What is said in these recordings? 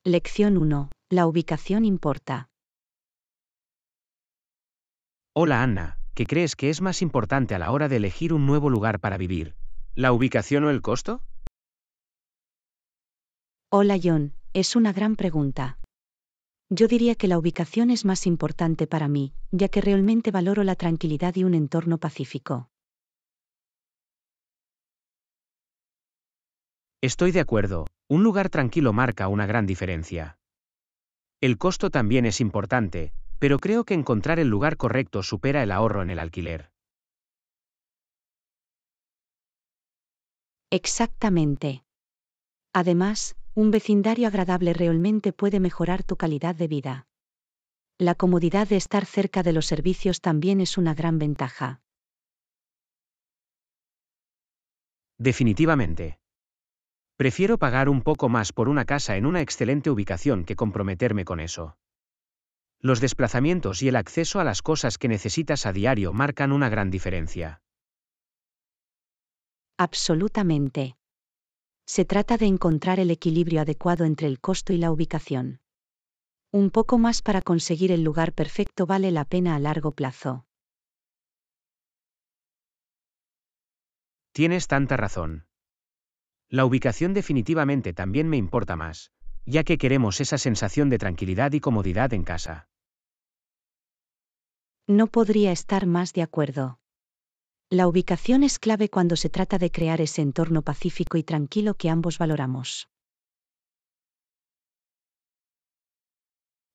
Lección 1. La ubicación importa. Hola Anna, ¿qué crees que es más importante a la hora de elegir un nuevo lugar para vivir? ¿La ubicación o el costo? Hola John, es una gran pregunta. Yo diría que la ubicación es más importante para mí, ya que realmente valoro la tranquilidad y un entorno pacífico. Estoy de acuerdo, un lugar tranquilo marca una gran diferencia. El costo también es importante, pero creo que encontrar el lugar correcto supera el ahorro en el alquiler. Exactamente. Además, un vecindario agradable realmente puede mejorar tu calidad de vida. La comodidad de estar cerca de los servicios también es una gran ventaja. Definitivamente. Prefiero pagar un poco más por una casa en una excelente ubicación que comprometerme con eso. Los desplazamientos y el acceso a las cosas que necesitas a diario marcan una gran diferencia. Absolutamente. Se trata de encontrar el equilibrio adecuado entre el costo y la ubicación. Un poco más para conseguir el lugar perfecto vale la pena a largo plazo. Tienes tanta razón. La ubicación definitivamente también me importa más, ya que queremos esa sensación de tranquilidad y comodidad en casa. No podría estar más de acuerdo. La ubicación es clave cuando se trata de crear ese entorno pacífico y tranquilo que ambos valoramos.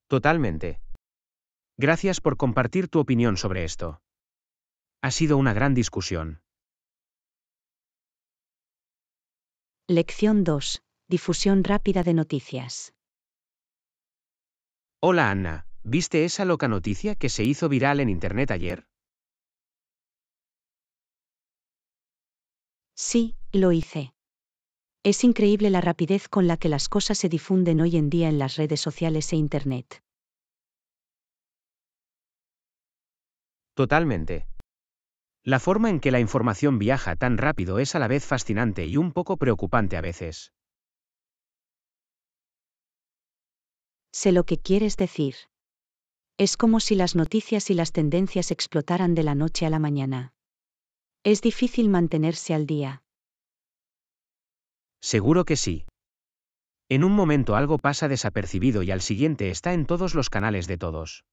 Totalmente. Gracias por compartir tu opinión sobre esto. Ha sido una gran discusión. Lección 2. Difusión rápida de noticias. Hola Anna, ¿viste esa loca noticia que se hizo viral en Internet ayer? Sí, lo hice. Es increíble la rapidez con la que las cosas se difunden hoy en día en las redes sociales e Internet. Totalmente. La forma en que la información viaja tan rápido es a la vez fascinante y un poco preocupante a veces. Sé lo que quieres decir. Es como si las noticias y las tendencias explotaran de la noche a la mañana. Es difícil mantenerse al día. Seguro que sí. En un momento algo pasa desapercibido y al siguiente está en todos los canales de todos.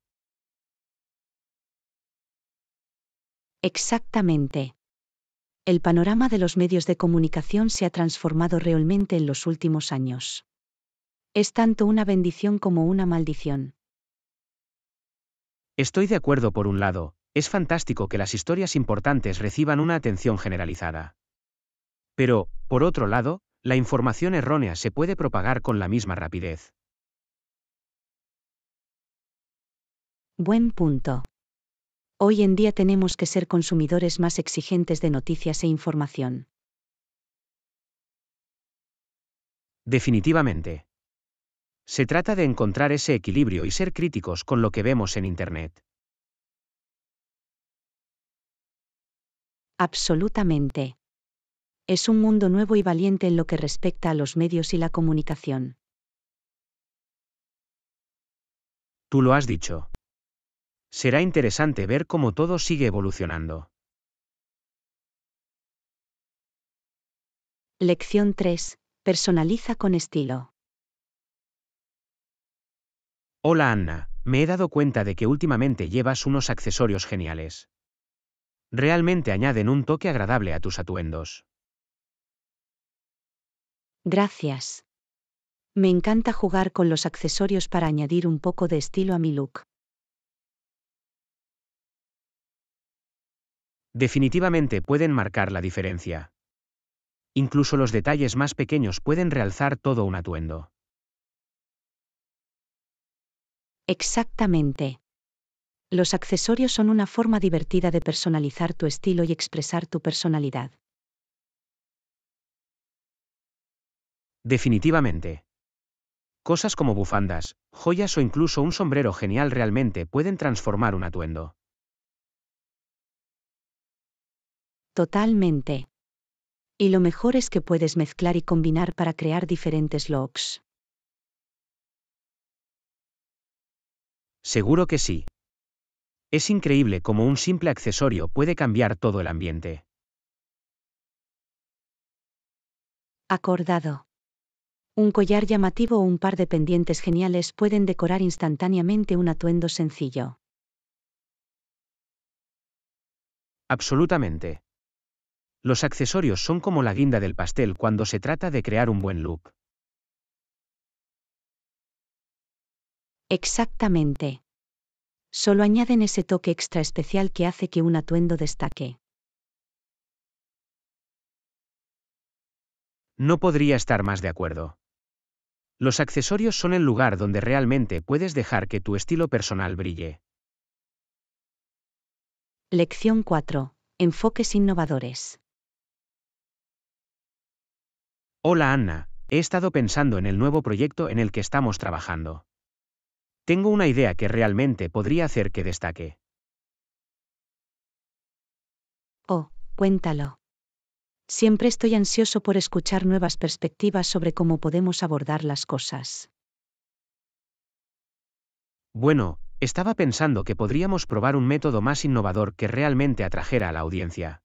Exactamente. El panorama de los medios de comunicación se ha transformado realmente en los últimos años. Es tanto una bendición como una maldición. Estoy de acuerdo por un lado, es fantástico que las historias importantes reciban una atención generalizada. Pero, por otro lado, la información errónea se puede propagar con la misma rapidez. Buen punto. Hoy en día tenemos que ser consumidores más exigentes de noticias e información. Definitivamente. Se trata de encontrar ese equilibrio y ser críticos con lo que vemos en Internet. Absolutamente. Es un mundo nuevo y valiente en lo que respecta a los medios y la comunicación. Tú lo has dicho. Será interesante ver cómo todo sigue evolucionando. Lección 3. Personaliza con estilo. Hola Anna, me he dado cuenta de que últimamente llevas unos accesorios geniales. Realmente añaden un toque agradable a tus atuendos. Gracias. Me encanta jugar con los accesorios para añadir un poco de estilo a mi look. Definitivamente pueden marcar la diferencia. Incluso los detalles más pequeños pueden realzar todo un atuendo. Exactamente. Los accesorios son una forma divertida de personalizar tu estilo y expresar tu personalidad. Definitivamente. Cosas como bufandas, joyas o incluso un sombrero genial realmente pueden transformar un atuendo. Totalmente. Y lo mejor es que puedes mezclar y combinar para crear diferentes looks. Seguro que sí. Es increíble cómo un simple accesorio puede cambiar todo el ambiente. Acordado. Un collar llamativo o un par de pendientes geniales pueden decorar instantáneamente un atuendo sencillo. Absolutamente. Los accesorios son como la guinda del pastel cuando se trata de crear un buen look. Exactamente. Solo añaden ese toque extra especial que hace que un atuendo destaque. No podría estar más de acuerdo. Los accesorios son el lugar donde realmente puedes dejar que tu estilo personal brille. Lección 4. Enfoques innovadores. Hola Anna, he estado pensando en el nuevo proyecto en el que estamos trabajando. Tengo una idea que realmente podría hacer que destaque. Oh, cuéntalo. Siempre estoy ansioso por escuchar nuevas perspectivas sobre cómo podemos abordar las cosas. Bueno, estaba pensando que podríamos probar un método más innovador que realmente atrajera a la audiencia.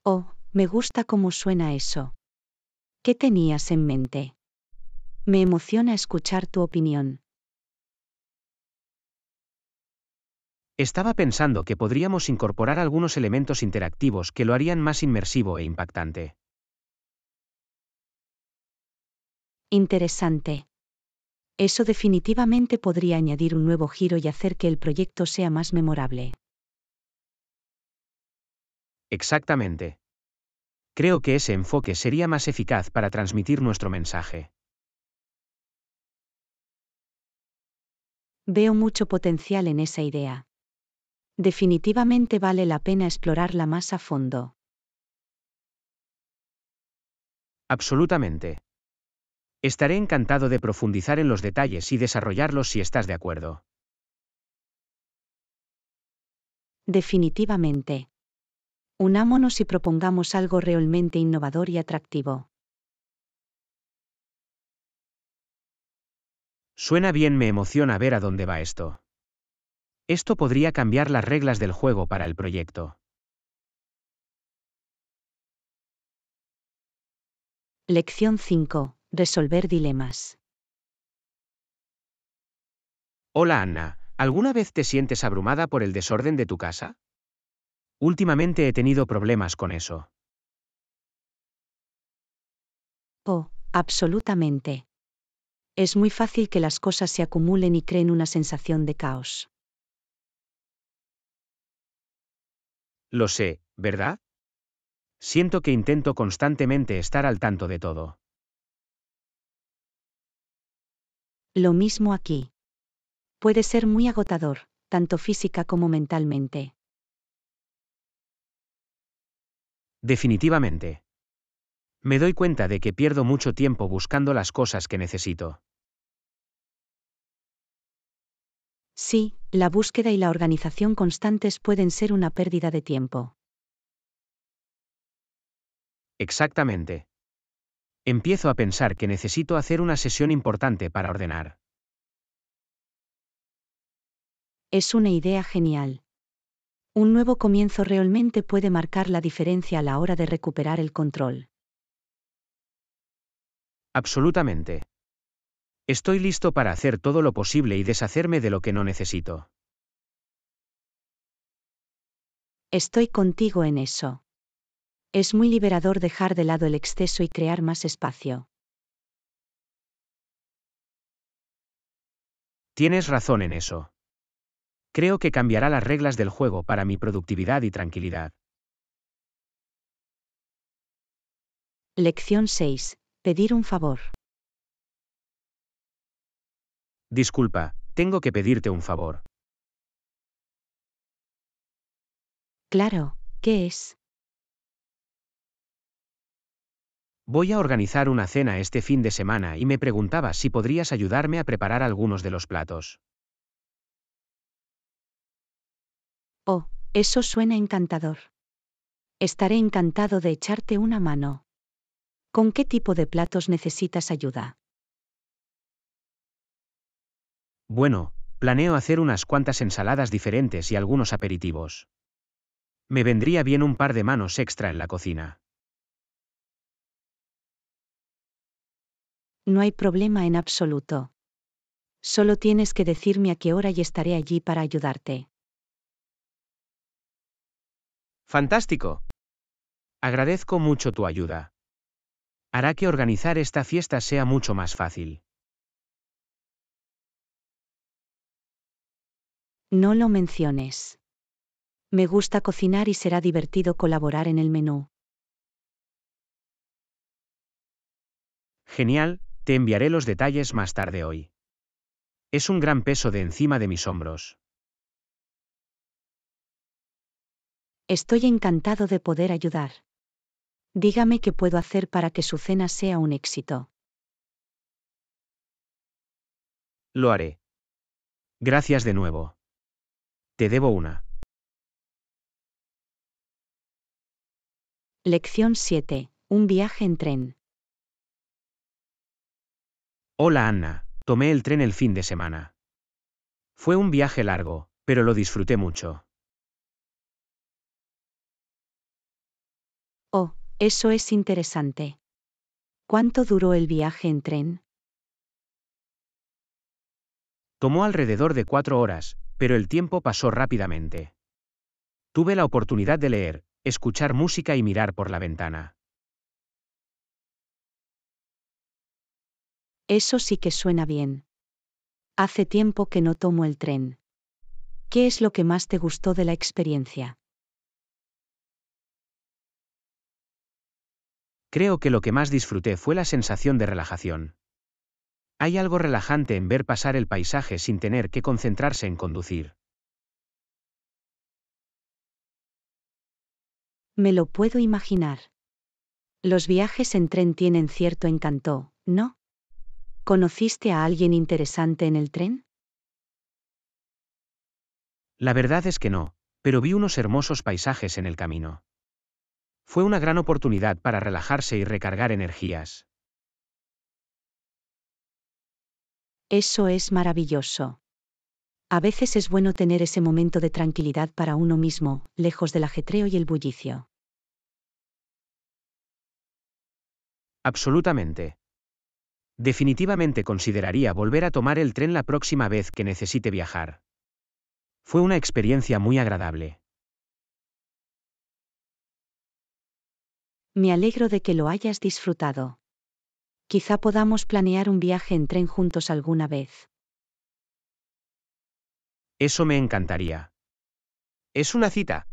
Oh, me gusta cómo suena eso. ¿Qué tenías en mente? Me emociona escuchar tu opinión. Estaba pensando que podríamos incorporar algunos elementos interactivos que lo harían más inmersivo e impactante. Interesante. Eso definitivamente podría añadir un nuevo giro y hacer que el proyecto sea más memorable. Exactamente. Creo que ese enfoque sería más eficaz para transmitir nuestro mensaje. Veo mucho potencial en esa idea. Definitivamente vale la pena explorarla más a fondo. Absolutamente. Estaré encantado de profundizar en los detalles y desarrollarlos si estás de acuerdo. Definitivamente. Unámonos y propongamos algo realmente innovador y atractivo. Suena bien, me emociona ver a dónde va esto. Esto podría cambiar las reglas del juego para el proyecto. Lección 5. Resolver dilemas. Hola Anna, ¿alguna vez te sientes abrumada por el desorden de tu casa? Últimamente he tenido problemas con eso. Oh, absolutamente. Es muy fácil que las cosas se acumulen y creen una sensación de caos. Lo sé, ¿verdad? Siento que intento constantemente estar al tanto de todo. Lo mismo aquí. Puede ser muy agotador, tanto física como mentalmente. Definitivamente. Me doy cuenta de que pierdo mucho tiempo buscando las cosas que necesito. Sí, la búsqueda y la organización constantes pueden ser una pérdida de tiempo. Exactamente. Empiezo a pensar que necesito hacer una sesión importante para ordenar. Es una idea genial. Un nuevo comienzo realmente puede marcar la diferencia a la hora de recuperar el control. Absolutamente. Estoy listo para hacer todo lo posible y deshacerme de lo que no necesito. Estoy contigo en eso. Es muy liberador dejar de lado el exceso y crear más espacio. Tienes razón en eso. Creo que cambiará las reglas del juego para mi productividad y tranquilidad. Lección 6. Pedir un favor. Disculpa, tengo que pedirte un favor. Claro, ¿qué es? Voy a organizar una cena este fin de semana y me preguntaba si podrías ayudarme a preparar algunos de los platos. Oh, eso suena encantador. Estaré encantado de echarte una mano. ¿Con qué tipo de platos necesitas ayuda? Bueno, planeo hacer unas cuantas ensaladas diferentes y algunos aperitivos. Me vendría bien un par de manos extra en la cocina. No hay problema en absoluto. Solo tienes que decirme a qué hora y estaré allí para ayudarte. ¡Fantástico! Agradezco mucho tu ayuda. Hará que organizar esta fiesta sea mucho más fácil. No lo menciones. Me gusta cocinar y será divertido colaborar en el menú. Genial, te enviaré los detalles más tarde hoy. Es un gran peso de encima de mis hombros. Estoy encantado de poder ayudar. Dígame qué puedo hacer para que su cena sea un éxito. Lo haré. Gracias de nuevo. Te debo una. Lección 7. Un viaje en tren. Hola Anna, tomé el tren el fin de semana. Fue un viaje largo, pero lo disfruté mucho. Oh, eso es interesante. ¿Cuánto duró el viaje en tren? Tomó alrededor de 4 horas, pero el tiempo pasó rápidamente. Tuve la oportunidad de leer, escuchar música y mirar por la ventana. Eso sí que suena bien. Hace tiempo que no tomo el tren. ¿Qué es lo que más te gustó de la experiencia? Creo que lo que más disfruté fue la sensación de relajación. Hay algo relajante en ver pasar el paisaje sin tener que concentrarse en conducir. Me lo puedo imaginar. Los viajes en tren tienen cierto encanto, ¿no? ¿Conociste a alguien interesante en el tren? La verdad es que no, pero vi unos hermosos paisajes en el camino. Fue una gran oportunidad para relajarse y recargar energías. Eso es maravilloso. A veces es bueno tener ese momento de tranquilidad para uno mismo, lejos del ajetreo y el bullicio. Absolutamente. Definitivamente consideraría volver a tomar el tren la próxima vez que necesite viajar. Fue una experiencia muy agradable. Me alegro de que lo hayas disfrutado. Quizá podamos planear un viaje en tren juntos alguna vez. Eso me encantaría. ¿Es una cita?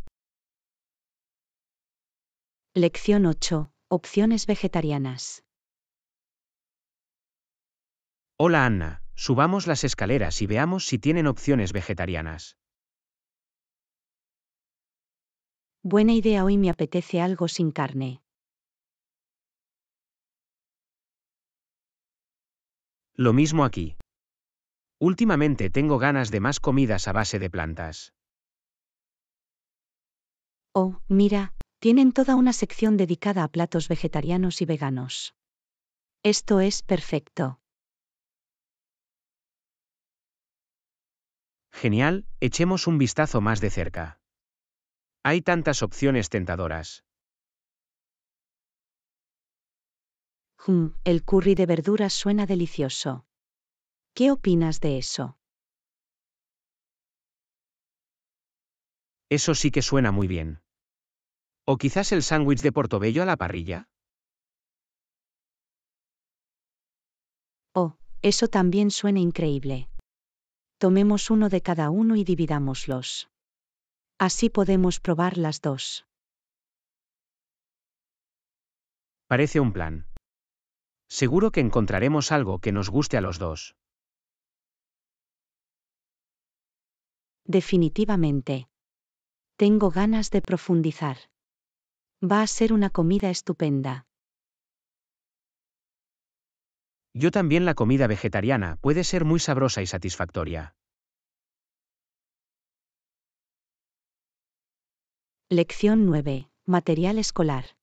Lección 8. Opciones vegetarianas. Hola Anna, subamos las escaleras y veamos si tienen opciones vegetarianas. Buena idea, hoy me apetece algo sin carne. Lo mismo aquí. Últimamente tengo ganas de más comidas a base de plantas. Oh, mira, tienen toda una sección dedicada a platos vegetarianos y veganos. Esto es perfecto. Genial, echemos un vistazo más de cerca. Hay tantas opciones tentadoras. El curry de verduras suena delicioso. ¿Qué opinas de eso? Eso sí que suena muy bien. ¿O quizás el sándwich de portobello a la parrilla? Oh, eso también suena increíble. Tomemos uno de cada uno y dividámoslos. Así podemos probar las dos. Parece un plan. Seguro que encontraremos algo que nos guste a los dos. Definitivamente. Tengo ganas de profundizar. Va a ser una comida estupenda. Yo también, la comida vegetariana puede ser muy sabrosa y satisfactoria. Lección 9. Material escolar.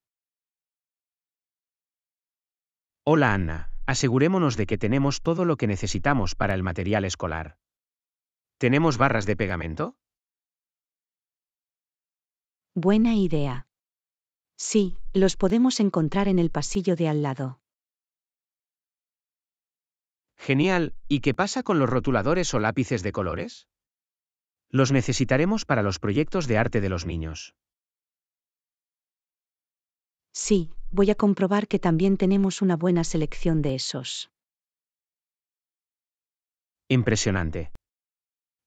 Hola Anna, asegurémonos de que tenemos todo lo que necesitamos para el material escolar. ¿Tenemos barras de pegamento? Buena idea. Sí, los podemos encontrar en el pasillo de al lado. Genial, ¿y qué pasa con los rotuladores o lápices de colores? Los necesitaremos para los proyectos de arte de los niños. Sí, voy a comprobar que también tenemos una buena selección de esos. Impresionante.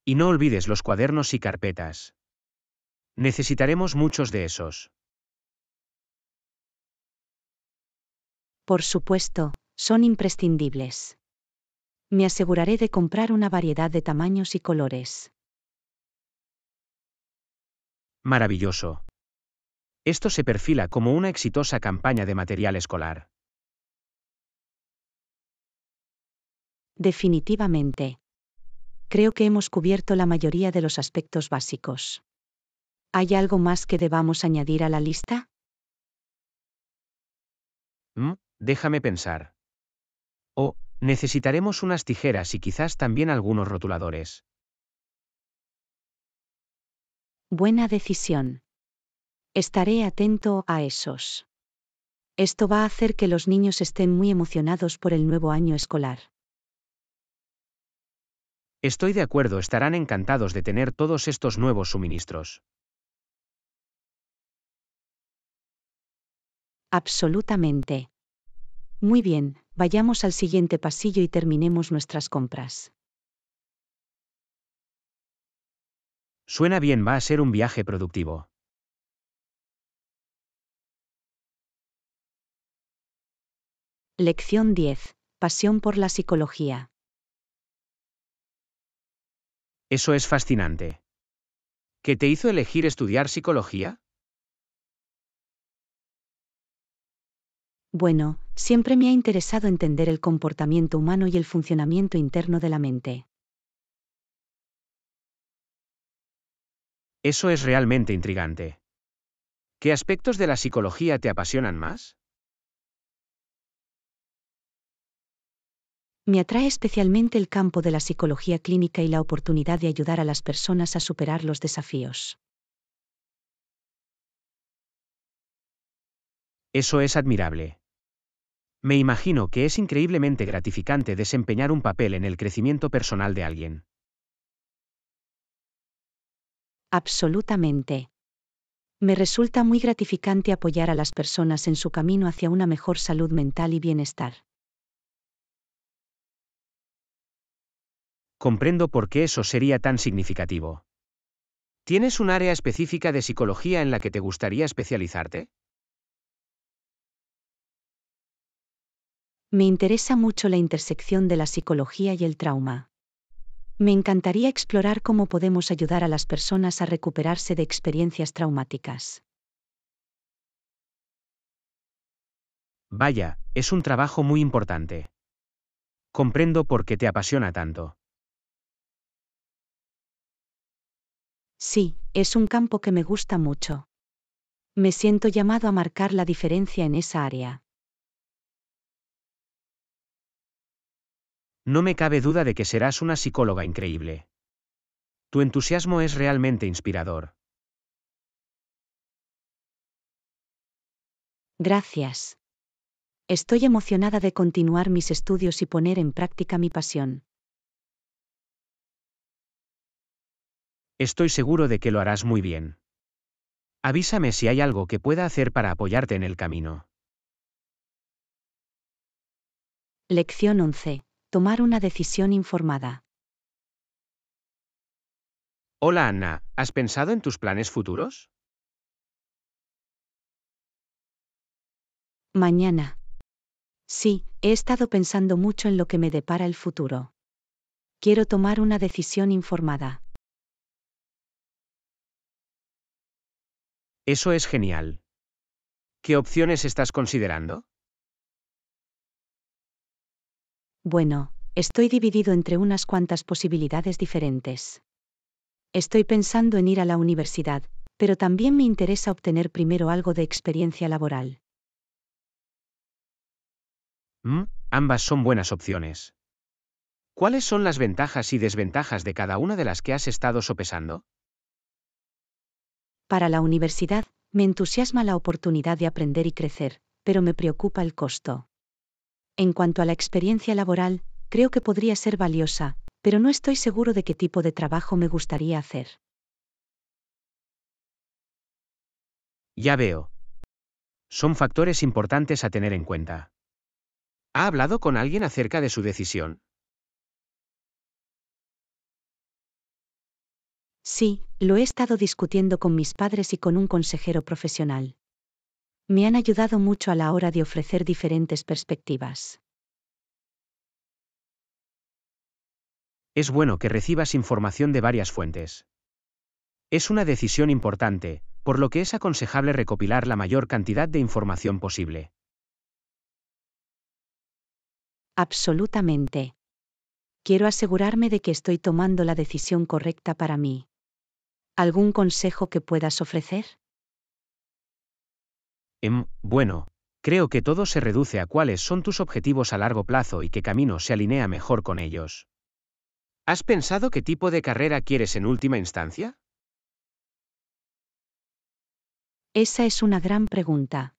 Y no olvides los cuadernos y carpetas. Necesitaremos muchos de esos. Por supuesto, son imprescindibles. Me aseguraré de comprar una variedad de tamaños y colores. Maravilloso. Esto se perfila como una exitosa campaña de material escolar. Definitivamente. Creo que hemos cubierto la mayoría de los aspectos básicos. ¿Hay algo más que debamos añadir a la lista? Déjame pensar. Oh, necesitaremos unas tijeras y quizás también algunos rotuladores. Buena decisión. Estaré atento a esos. Esto va a hacer que los niños estén muy emocionados por el nuevo año escolar. Estoy de acuerdo, estarán encantados de tener todos estos nuevos suministros. Absolutamente. Muy bien, vayamos al siguiente pasillo y terminemos nuestras compras. Suena bien, va a ser un viaje productivo. Lección 10. Pasión por la psicología. Eso es fascinante. ¿Qué te hizo elegir estudiar psicología? Bueno, siempre me ha interesado entender el comportamiento humano y el funcionamiento interno de la mente. Eso es realmente intrigante. ¿Qué aspectos de la psicología te apasionan más? Me atrae especialmente el campo de la psicología clínica y la oportunidad de ayudar a las personas a superar los desafíos. Eso es admirable. Me imagino que es increíblemente gratificante desempeñar un papel en el crecimiento personal de alguien. Absolutamente. Me resulta muy gratificante apoyar a las personas en su camino hacia una mejor salud mental y bienestar. Comprendo por qué eso sería tan significativo. ¿Tienes un área específica de psicología en la que te gustaría especializarte? Me interesa mucho la intersección de la psicología y el trauma. Me encantaría explorar cómo podemos ayudar a las personas a recuperarse de experiencias traumáticas. Vaya, es un trabajo muy importante. Comprendo por qué te apasiona tanto. Sí, es un campo que me gusta mucho. Me siento llamado a marcar la diferencia en esa área. No me cabe duda de que serás una psicóloga increíble. Tu entusiasmo es realmente inspirador. Gracias. Estoy emocionada de continuar mis estudios y poner en práctica mi pasión. Estoy seguro de que lo harás muy bien. Avísame si hay algo que pueda hacer para apoyarte en el camino. Lección 11. Tomar una decisión informada. Hola Anna, ¿has pensado en tus planes futuros? Mañana. Sí, he estado pensando mucho en lo que me depara el futuro. Quiero tomar una decisión informada. Eso es genial. ¿Qué opciones estás considerando? Bueno, estoy dividido entre unas cuantas posibilidades diferentes. Estoy pensando en ir a la universidad, pero también me interesa obtener primero algo de experiencia laboral. Ambas son buenas opciones. ¿Cuáles son las ventajas y desventajas de cada una de las que has estado sopesando? Para la universidad, me entusiasma la oportunidad de aprender y crecer, pero me preocupa el costo. En cuanto a la experiencia laboral, creo que podría ser valiosa, pero no estoy seguro de qué tipo de trabajo me gustaría hacer. Ya veo. Son factores importantes a tener en cuenta. ¿Ha hablado con alguien acerca de su decisión? Sí, lo he estado discutiendo con mis padres y con un consejero profesional. Me han ayudado mucho a la hora de ofrecer diferentes perspectivas. Es bueno que recibas información de varias fuentes. Es una decisión importante, por lo que es aconsejable recopilar la mayor cantidad de información posible. Absolutamente. Quiero asegurarme de que estoy tomando la decisión correcta para mí. ¿Algún consejo que puedas ofrecer? Bueno, creo que todo se reduce a cuáles son tus objetivos a largo plazo y qué camino se alinea mejor con ellos. ¿Has pensado qué tipo de carrera quieres en última instancia? Esa es una gran pregunta.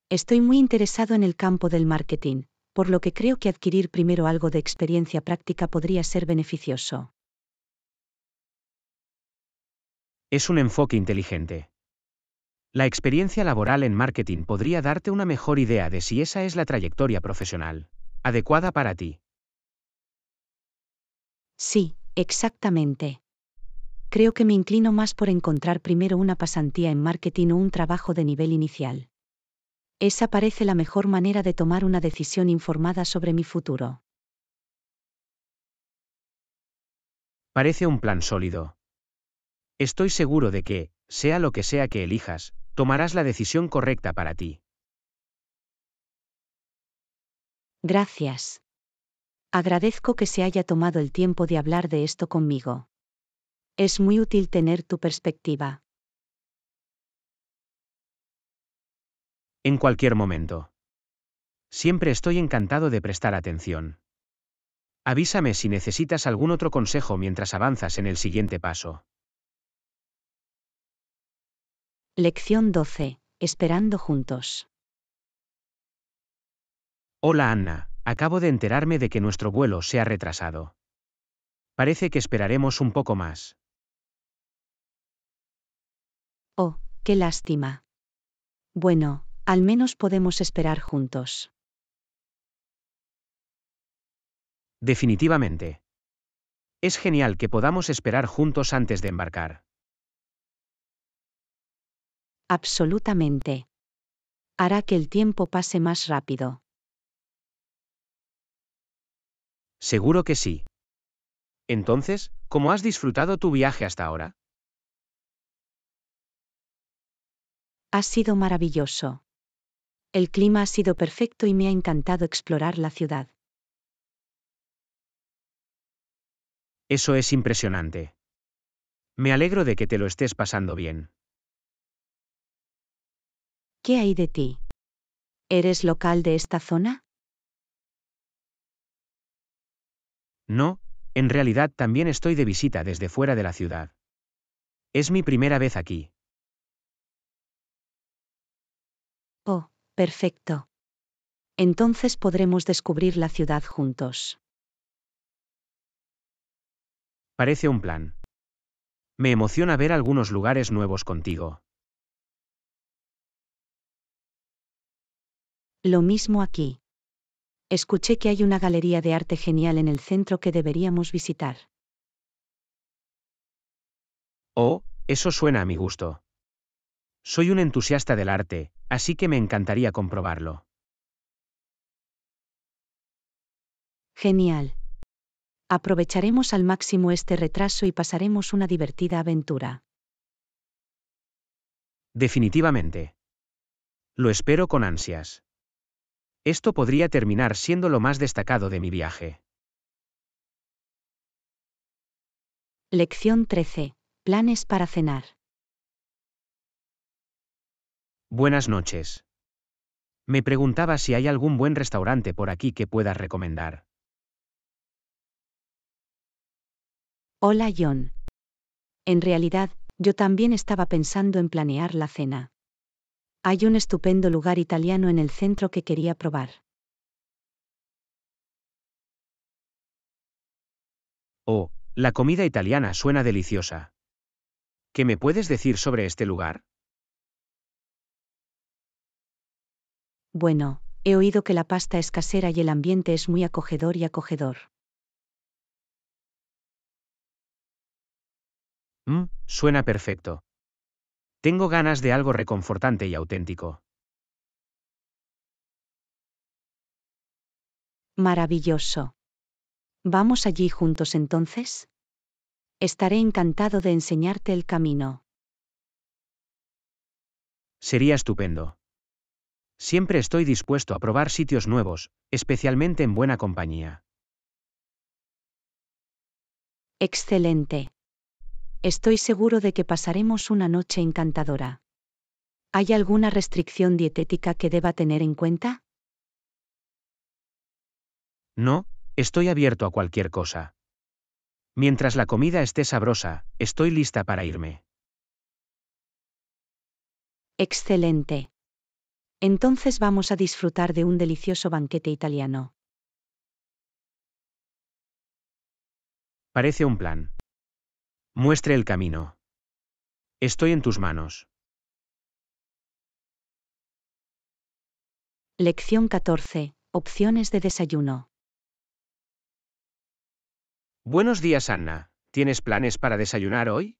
Estoy muy interesado en el campo del marketing, por lo que creo que adquirir primero algo de experiencia práctica podría ser beneficioso. Es un enfoque inteligente. La experiencia laboral en marketing podría darte una mejor idea de si esa es la trayectoria profesional adecuada para ti. Sí, exactamente. Creo que me inclino más por encontrar primero una pasantía en marketing o un trabajo de nivel inicial. Esa parece la mejor manera de tomar una decisión informada sobre mi futuro. Parece un plan sólido. Estoy seguro de que, sea lo que sea que elijas, tomarás la decisión correcta para ti. Gracias. Agradezco que se haya tomado el tiempo de hablar de esto conmigo. Es muy útil tener tu perspectiva. En cualquier momento. Siempre estoy encantado de prestar atención. Avísame si necesitas algún otro consejo mientras avanzas en el siguiente paso. Lección 12. Esperando juntos. Hola Anna, acabo de enterarme de que nuestro vuelo se ha retrasado. Parece que esperaremos un poco más. Oh, qué lástima. Bueno, al menos podemos esperar juntos. Definitivamente. Es genial que podamos esperar juntos antes de embarcar. Absolutamente. Hará que el tiempo pase más rápido. Seguro que sí. Entonces, ¿cómo has disfrutado tu viaje hasta ahora? Ha sido maravilloso. El clima ha sido perfecto y me ha encantado explorar la ciudad. Eso es impresionante. Me alegro de que te lo estés pasando bien. ¿Qué hay de ti? ¿Eres local de esta zona? No, en realidad también estoy de visita desde fuera de la ciudad. Es mi primera vez aquí. Oh, perfecto. Entonces podremos descubrir la ciudad juntos. Parece un plan. Me emociona ver algunos lugares nuevos contigo. Lo mismo aquí. Escuché que hay una galería de arte genial en el centro que deberíamos visitar. Oh, eso suena a mi gusto. Soy un entusiasta del arte, así que me encantaría comprobarlo. Genial. Aprovecharemos al máximo este retraso y pasaremos una divertida aventura. Definitivamente. Lo espero con ansias. Esto podría terminar siendo lo más destacado de mi viaje. Lección 13. Planes para cenar. Buenas noches. Me preguntaba si hay algún buen restaurante por aquí que puedas recomendar. Hola John. En realidad, yo también estaba pensando en planear la cena. Hay un estupendo lugar italiano en el centro que quería probar. Oh, la comida italiana suena deliciosa. ¿Qué me puedes decir sobre este lugar? Bueno, he oído que la pasta es casera y el ambiente es muy acogedor y acogedor. Suena perfecto. Tengo ganas de algo reconfortante y auténtico. Maravilloso. ¿Vamos allí juntos entonces? Estaré encantado de enseñarte el camino. Sería estupendo. Siempre estoy dispuesto a probar sitios nuevos, especialmente en buena compañía. Excelente. Estoy seguro de que pasaremos una noche encantadora. ¿Hay alguna restricción dietética que deba tener en cuenta? No, estoy abierto a cualquier cosa. Mientras la comida esté sabrosa, estoy lista para irme. Excelente. Entonces vamos a disfrutar de un delicioso banquete italiano. Parece un plan. Muestre el camino. Estoy en tus manos. Lección 14. Opciones de desayuno. Buenos días, Anna. ¿Tienes planes para desayunar hoy?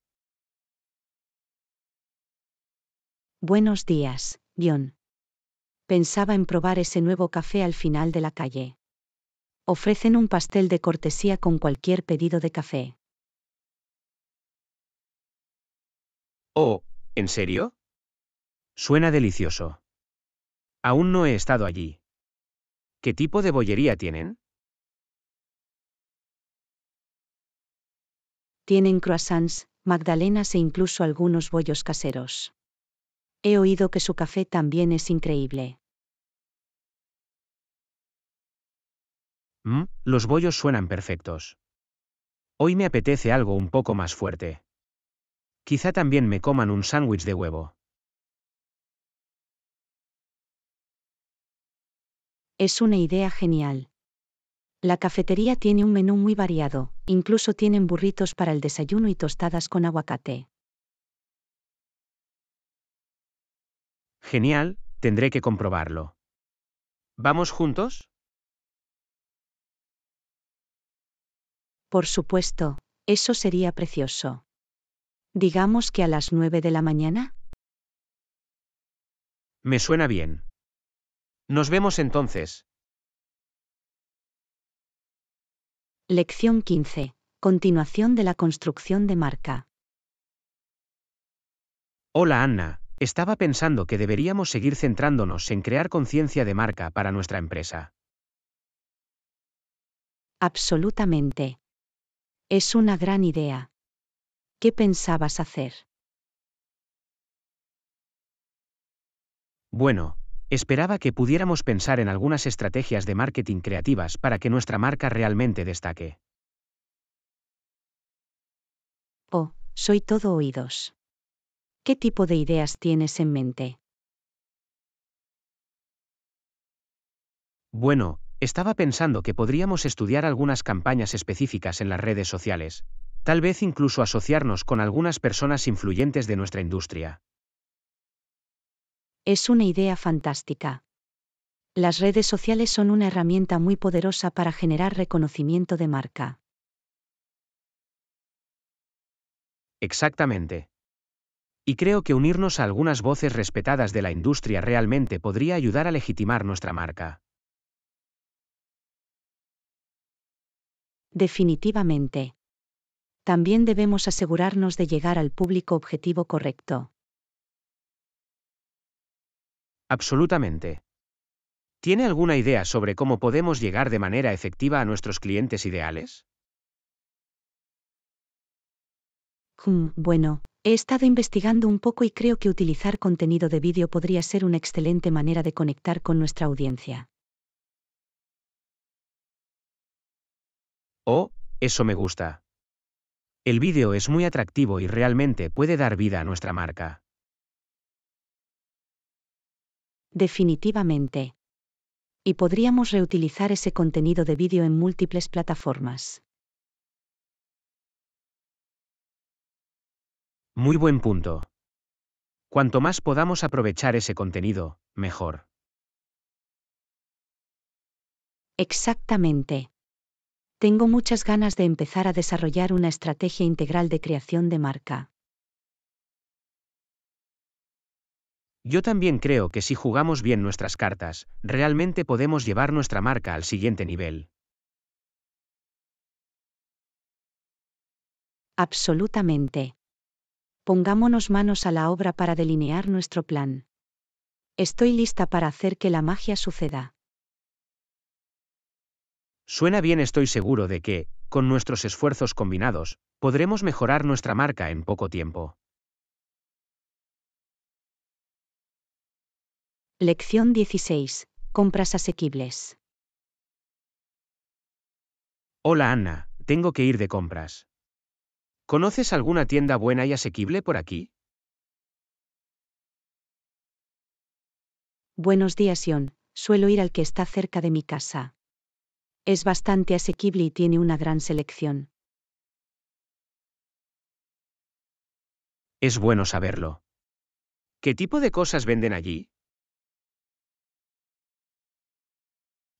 Buenos días, John. Pensaba en probar ese nuevo café al final de la calle. Ofrecen un pastel de cortesía con cualquier pedido de café. Oh, ¿en serio? Suena delicioso. Aún no he estado allí. ¿Qué tipo de bollería tienen? Tienen croissants, magdalenas e incluso algunos bollos caseros. He oído que su café también es increíble. Los bollos suenan perfectos. Hoy me apetece algo un poco más fuerte. Quizá también me coman un sándwich de huevo. Es una idea genial. La cafetería tiene un menú muy variado, incluso tienen burritos para el desayuno y tostadas con aguacate. Genial, tendré que comprobarlo. ¿Vamos juntos? Por supuesto, eso sería precioso. Digamos que a las 9 de la mañana. Me suena bien. Nos vemos entonces. Lección 15. Continuación de la construcción de marca. Hola Anna, estaba pensando que deberíamos seguir centrándonos en crear conciencia de marca para nuestra empresa. Absolutamente. Es una gran idea. ¿Qué pensabas hacer? Bueno, esperaba que pudiéramos pensar en algunas estrategias de marketing creativas para que nuestra marca realmente destaque. Oh, soy todo oídos. ¿Qué tipo de ideas tienes en mente? Bueno, estaba pensando que podríamos estudiar algunas campañas específicas en las redes sociales, tal vez incluso asociarnos con algunas personas influyentes de nuestra industria. Es una idea fantástica. Las redes sociales son una herramienta muy poderosa para generar reconocimiento de marca. Exactamente. Y creo que unirnos a algunas voces respetadas de la industria realmente podría ayudar a legitimar nuestra marca. Definitivamente. También debemos asegurarnos de llegar al público objetivo correcto. Absolutamente. ¿Tiene alguna idea sobre cómo podemos llegar de manera efectiva a nuestros clientes ideales? Bueno, he estado investigando un poco y creo que utilizar contenido de vídeo podría ser una excelente manera de conectar con nuestra audiencia. Oh, eso me gusta. El vídeo es muy atractivo y realmente puede dar vida a nuestra marca. Definitivamente. Y podríamos reutilizar ese contenido de vídeo en múltiples plataformas. Muy buen punto. Cuanto más podamos aprovechar ese contenido, mejor. Exactamente. Tengo muchas ganas de empezar a desarrollar una estrategia integral de creación de marca. Yo también creo que si jugamos bien nuestras cartas, realmente podemos llevar nuestra marca al siguiente nivel. Absolutamente. Pongámonos manos a la obra para delinear nuestro plan. Estoy lista para hacer que la magia suceda. Suena bien, estoy seguro de que, con nuestros esfuerzos combinados, podremos mejorar nuestra marca en poco tiempo. Lección 16. Compras asequibles. Hola Anna, tengo que ir de compras. ¿Conoces alguna tienda buena y asequible por aquí? Buenos días, John. Suelo ir al que está cerca de mi casa. Es bastante asequible y tiene una gran selección. Es bueno saberlo. ¿Qué tipo de cosas venden allí?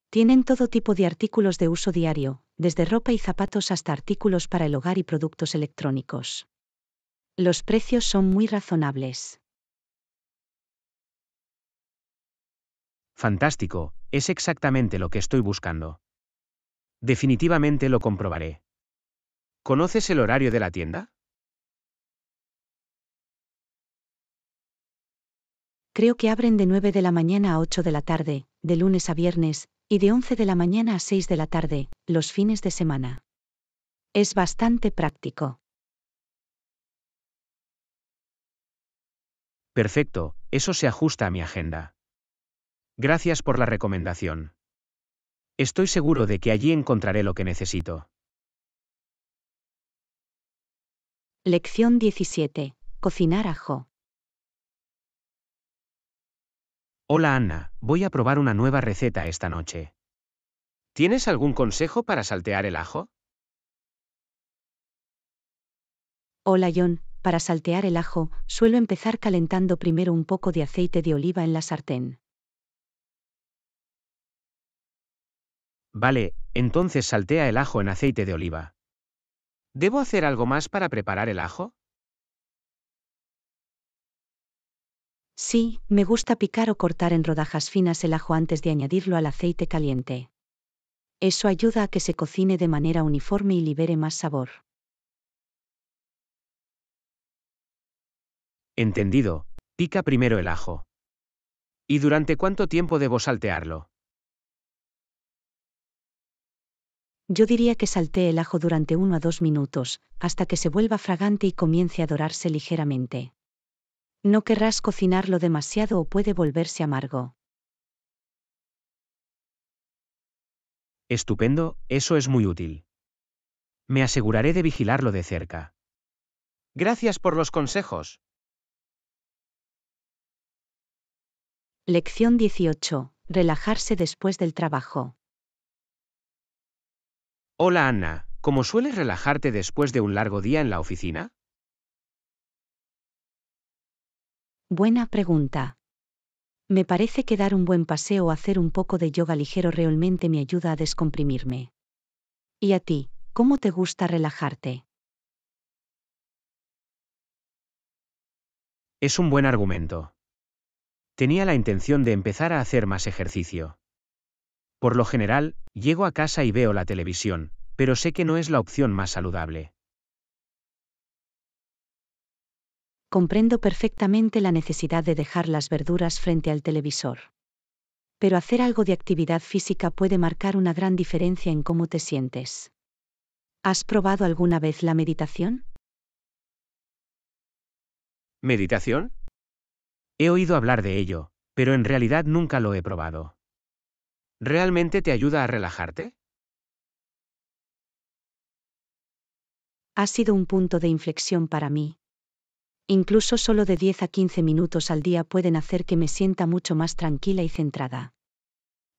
Tienen todo tipo de artículos de uso diario, desde ropa y zapatos hasta artículos para el hogar y productos electrónicos. Los precios son muy razonables. Fantástico, es exactamente lo que estoy buscando. Definitivamente lo comprobaré. ¿Conoces el horario de la tienda? Creo que abren de 9 de la mañana a 8 de la tarde, de lunes a viernes, y de 11 de la mañana a 6 de la tarde, los fines de semana. Es bastante práctico. Perfecto, eso se ajusta a mi agenda. Gracias por la recomendación. Estoy seguro de que allí encontraré lo que necesito. Lección 17. Cocinar ajo. Hola Anna, voy a probar una nueva receta esta noche. ¿Tienes algún consejo para saltear el ajo? Hola John, para saltear el ajo, suelo empezar calentando primero un poco de aceite de oliva en la sartén. Vale, entonces saltea el ajo en aceite de oliva. ¿Debo hacer algo más para preparar el ajo? Sí, me gusta picar o cortar en rodajas finas el ajo antes de añadirlo al aceite caliente. Eso ayuda a que se cocine de manera uniforme y libere más sabor. Entendido, pica primero el ajo. ¿Y durante cuánto tiempo debo saltearlo? Yo diría que saltee el ajo durante 1 a 2 minutos, hasta que se vuelva fragante y comience a dorarse ligeramente. No querrás cocinarlo demasiado o puede volverse amargo. Estupendo, eso es muy útil. Me aseguraré de vigilarlo de cerca. Gracias por los consejos. Lección 18. Relajarse después del trabajo. Hola Anna, ¿cómo sueles relajarte después de un largo día en la oficina? Buena pregunta. Me parece que dar un buen paseo o hacer un poco de yoga ligero realmente me ayuda a descomprimirme. ¿Y a ti, cómo te gusta relajarte? Es un buen argumento. Tenía la intención de empezar a hacer más ejercicio. Por lo general, llego a casa y veo la televisión, pero sé que no es la opción más saludable. Comprendo perfectamente la necesidad de dejar las verduras frente al televisor. Pero hacer algo de actividad física puede marcar una gran diferencia en cómo te sientes. ¿Has probado alguna vez la meditación? ¿Meditación? He oído hablar de ello, pero en realidad nunca lo he probado. ¿Realmente te ayuda a relajarte? Ha sido un punto de inflexión para mí. Incluso solo de 10 a 15 minutos al día pueden hacer que me sienta mucho más tranquila y centrada.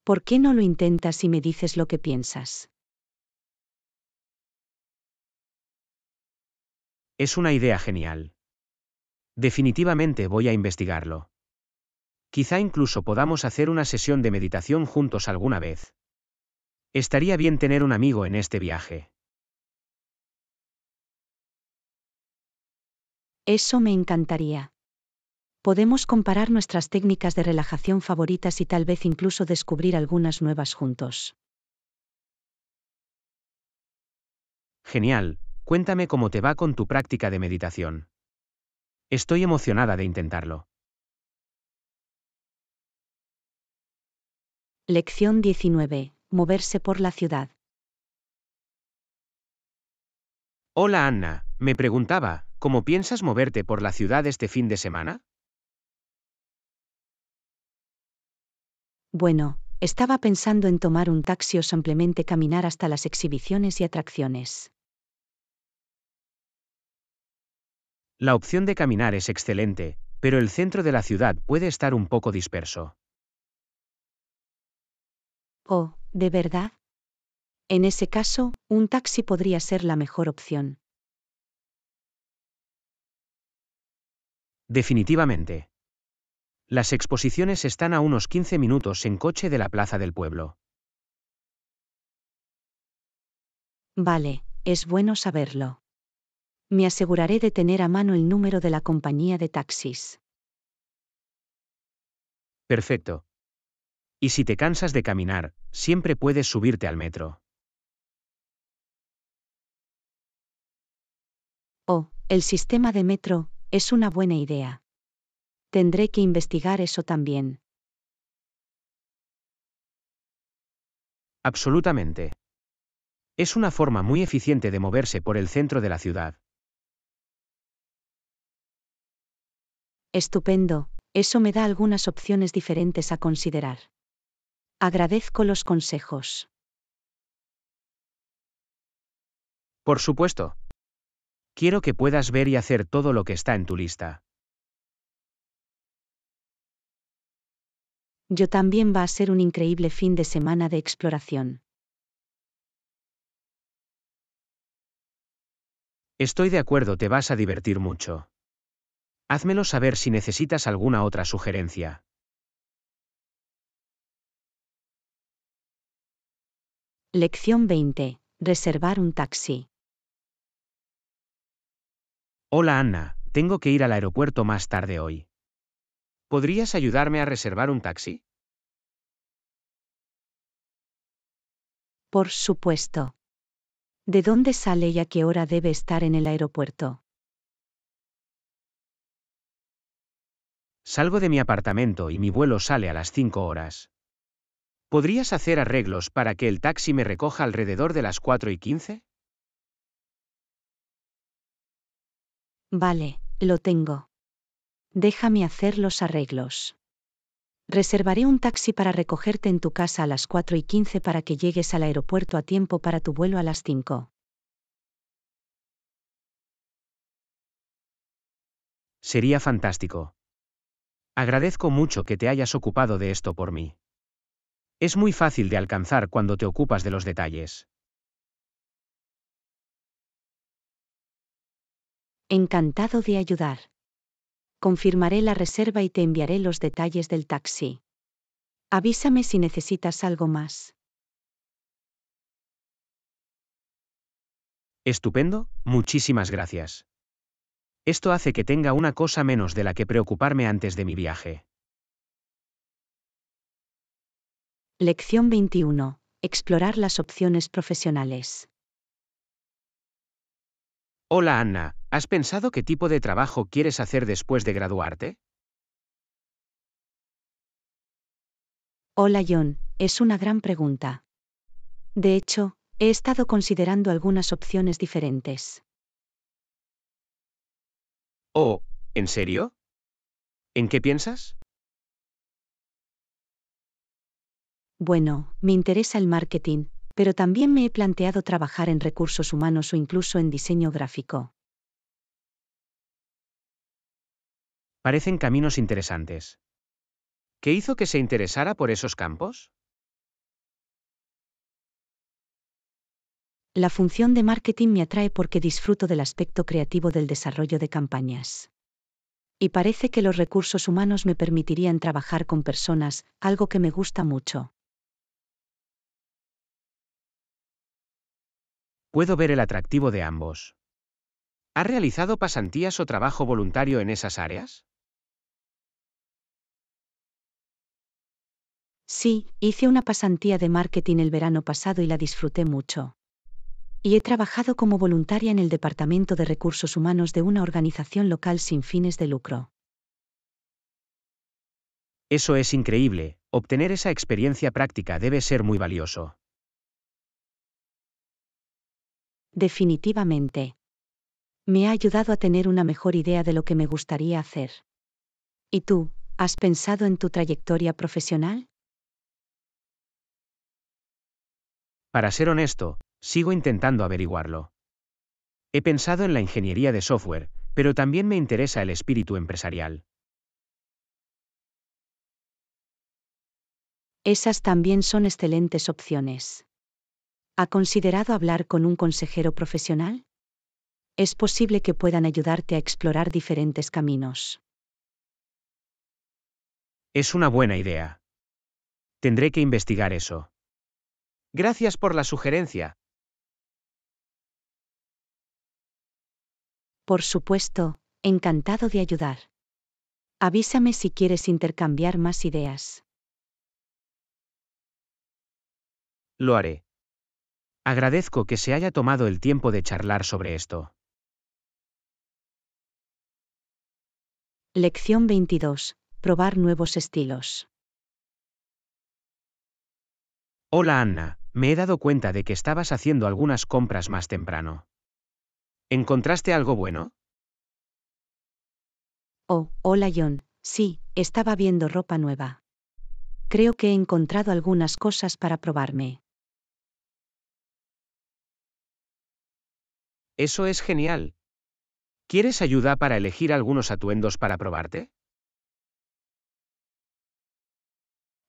¿Por qué no lo intentas y me dices lo que piensas? Es una idea genial. Definitivamente voy a investigarlo. Quizá incluso podamos hacer una sesión de meditación juntos alguna vez. Estaría bien tener un amigo en este viaje. Eso me encantaría. Podemos comparar nuestras técnicas de relajación favoritas y tal vez incluso descubrir algunas nuevas juntos. Genial, cuéntame cómo te va con tu práctica de meditación. Estoy emocionada de intentarlo. Lección 19. Moverse por la ciudad. Hola Anna, me preguntaba, ¿cómo piensas moverte por la ciudad este fin de semana? Bueno, estaba pensando en tomar un taxi o simplemente caminar hasta las exhibiciones y atracciones. La opción de caminar es excelente, pero el centro de la ciudad puede estar un poco disperso. Oh, ¿de verdad? En ese caso, un taxi podría ser la mejor opción. Definitivamente. Las exposiciones están a unos 15 minutos en coche de la plaza del pueblo. Vale, es bueno saberlo. Me aseguraré de tener a mano el número de la compañía de taxis. Perfecto. Y si te cansas de caminar, siempre puedes subirte al metro. Oh, el sistema de metro, es una buena idea. Tendré que investigar eso también. Absolutamente. Es una forma muy eficiente de moverse por el centro de la ciudad. Estupendo, eso me da algunas opciones diferentes a considerar. Agradezco los consejos. Por supuesto. Quiero que puedas ver y hacer todo lo que está en tu lista. Yo también va a ser un increíble fin de semana de exploración. Estoy de acuerdo, te vas a divertir mucho. Házmelo saber si necesitas alguna otra sugerencia. Lección 20. Reservar un taxi. Hola Anna, tengo que ir al aeropuerto más tarde hoy. ¿Podrías ayudarme a reservar un taxi? Por supuesto. ¿De dónde sale y a qué hora debe estar en el aeropuerto? Salgo de mi apartamento y mi vuelo sale a las 5 horas. ¿Podrías hacer arreglos para que el taxi me recoja alrededor de las 4:15? Vale, lo tengo. Déjame hacer los arreglos. Reservaré un taxi para recogerte en tu casa a las 4:15 para que llegues al aeropuerto a tiempo para tu vuelo a las 5. Sería fantástico. Agradezco mucho que te hayas ocupado de esto por mí. Es muy fácil de alcanzar cuando te ocupas de los detalles. Encantado de ayudar. Confirmaré la reserva y te enviaré los detalles del taxi. Avísame si necesitas algo más. Estupendo, muchísimas gracias. Esto hace que tenga una cosa menos de la que preocuparme antes de mi viaje. Lección 21. Explorar las opciones profesionales. Hola Anna, ¿has pensado qué tipo de trabajo quieres hacer después de graduarte? Hola John, es una gran pregunta. De hecho, he estado considerando algunas opciones diferentes. Oh, ¿en serio? ¿En qué piensas? Bueno, me interesa el marketing, pero también me he planteado trabajar en recursos humanos o incluso en diseño gráfico. Parecen caminos interesantes. ¿Qué hizo que se interesara por esos campos? La función de marketing me atrae porque disfruto del aspecto creativo del desarrollo de campañas. Y parece que los recursos humanos me permitirían trabajar con personas, algo que me gusta mucho. Puedo ver el atractivo de ambos. ¿Has realizado pasantías o trabajo voluntario en esas áreas? Sí, hice una pasantía de marketing el verano pasado y la disfruté mucho. Y he trabajado como voluntaria en el Departamento de Recursos Humanos de una organización local sin fines de lucro. Eso es increíble, obtener esa experiencia práctica debe ser muy valioso. Definitivamente. Me ha ayudado a tener una mejor idea de lo que me gustaría hacer. ¿Y tú, has pensado en tu trayectoria profesional? Para ser honesto, sigo intentando averiguarlo. He pensado en la ingeniería de software, pero también me interesa el espíritu empresarial. Esas también son excelentes opciones. ¿Ha considerado hablar con un consejero profesional? Es posible que puedan ayudarte a explorar diferentes caminos. Es una buena idea. Tendré que investigar eso. Gracias por la sugerencia. Por supuesto, encantado de ayudar. Avísame si quieres intercambiar más ideas. Lo haré. Agradezco que se haya tomado el tiempo de charlar sobre esto. Lección 22. Probar nuevos estilos. Hola Anna, me he dado cuenta de que estabas haciendo algunas compras más temprano. ¿Encontraste algo bueno? Oh, hola John. Sí, estaba viendo ropa nueva. Creo que he encontrado algunas cosas para probarme. Eso es genial. ¿Quieres ayuda para elegir algunos atuendos para probarte?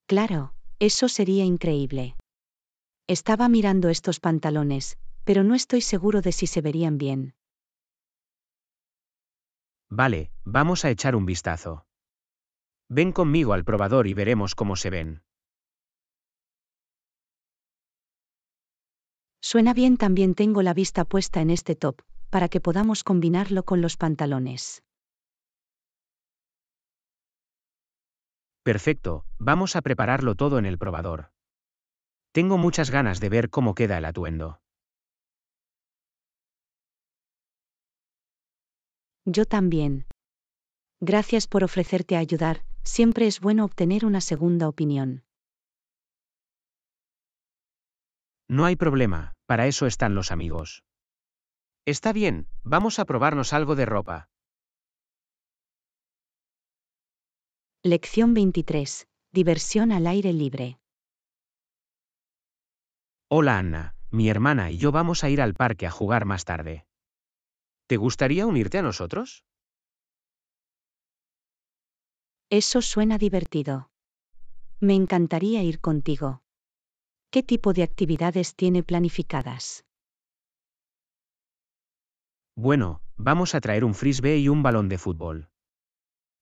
Claro, eso sería increíble. Estaba mirando estos pantalones, pero no estoy seguro de si se verían bien. Vale, vamos a echar un vistazo. Ven conmigo al probador y veremos cómo se ven. Suena bien, también tengo la vista puesta en este top, para que podamos combinarlo con los pantalones. Perfecto, vamos a prepararlo todo en el probador. Tengo muchas ganas de ver cómo queda el atuendo. Yo también. Gracias por ofrecerte a ayudar, siempre es bueno obtener una segunda opinión. No hay problema, para eso están los amigos. Está bien, vamos a probarnos algo de ropa. Lección 23. Diversión al aire libre. Hola Anna, mi hermana y yo vamos a ir al parque a jugar más tarde. ¿Te gustaría unirte a nosotros? Eso suena divertido. Me encantaría ir contigo. ¿Qué tipo de actividades tiene planificadas? Bueno, vamos a traer un frisbee y un balón de fútbol.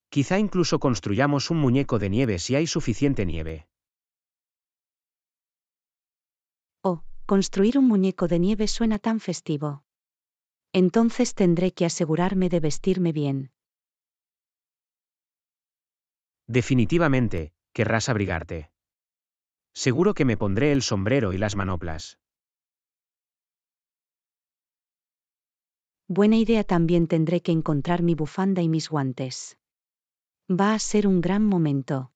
Quizá incluso construyamos un muñeco de nieve si hay suficiente nieve. Oh, construir un muñeco de nieve suena tan festivo. Entonces tendré que asegurarme de vestirme bien. Definitivamente, querrás abrigarte. Seguro que me pondré el sombrero y las manoplas. Buena idea, también tendré que encontrar mi bufanda y mis guantes. Va a ser un gran momento.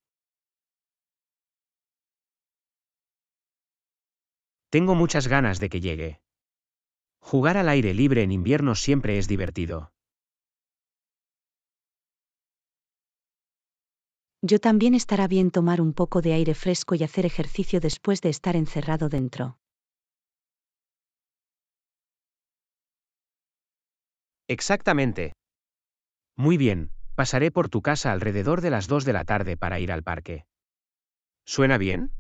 Tengo muchas ganas de que llegue. Jugar al aire libre en invierno siempre es divertido. Yo también, estará bien tomar un poco de aire fresco y hacer ejercicio después de estar encerrado dentro. Exactamente. Muy bien, pasaré por tu casa alrededor de las 2 de la tarde para ir al parque. ¿Suena bien?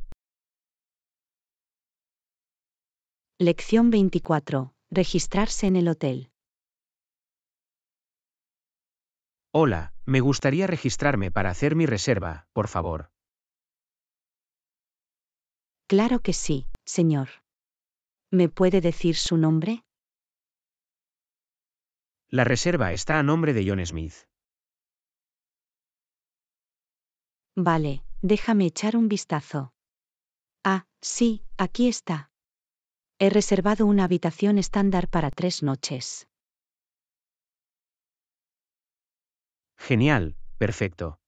Lección 24. Registrarse en el hotel. Hola, me gustaría registrarme para hacer mi reserva, por favor. Claro que sí, señor. ¿Me puede decir su nombre? La reserva está a nombre de John Smith. Vale, déjame echar un vistazo. Ah, sí, aquí está. He reservado una habitación estándar para 3 noches. Genial, perfecto.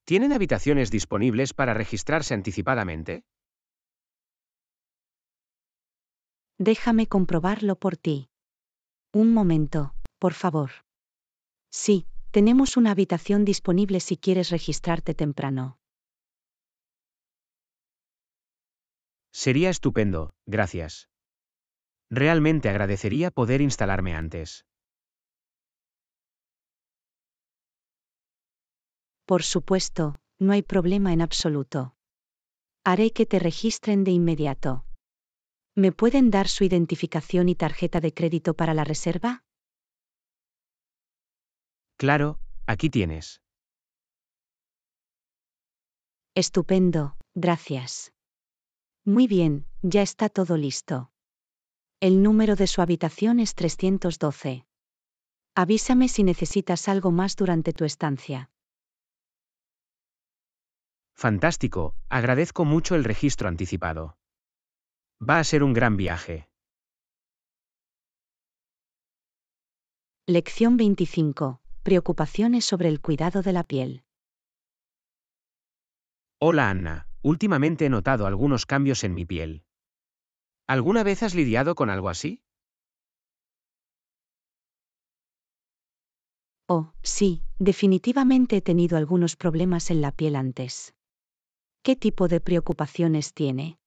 ¿Tienen habitaciones disponibles para registrarse anticipadamente? Déjame comprobarlo por ti. Un momento, por favor. Sí, tenemos una habitación disponible si quieres registrarte temprano. Sería estupendo, gracias. Realmente agradecería poder instalarme antes. Por supuesto, no hay problema en absoluto. Haré que te registren de inmediato. ¿Me pueden dar su identificación y tarjeta de crédito para la reserva? Claro, aquí tienes. Estupendo, gracias. Muy bien, ya está todo listo. El número de su habitación es 312. Avísame si necesitas algo más durante tu estancia. Fantástico, agradezco mucho el registro anticipado. Va a ser un gran viaje. Lección 25. Preocupaciones sobre el cuidado de la piel. Hola Anna, últimamente he notado algunos cambios en mi piel. ¿Alguna vez has lidiado con algo así? Oh, sí, definitivamente he tenido algunos problemas en la piel antes. ¿Qué tipo de preocupaciones tiene?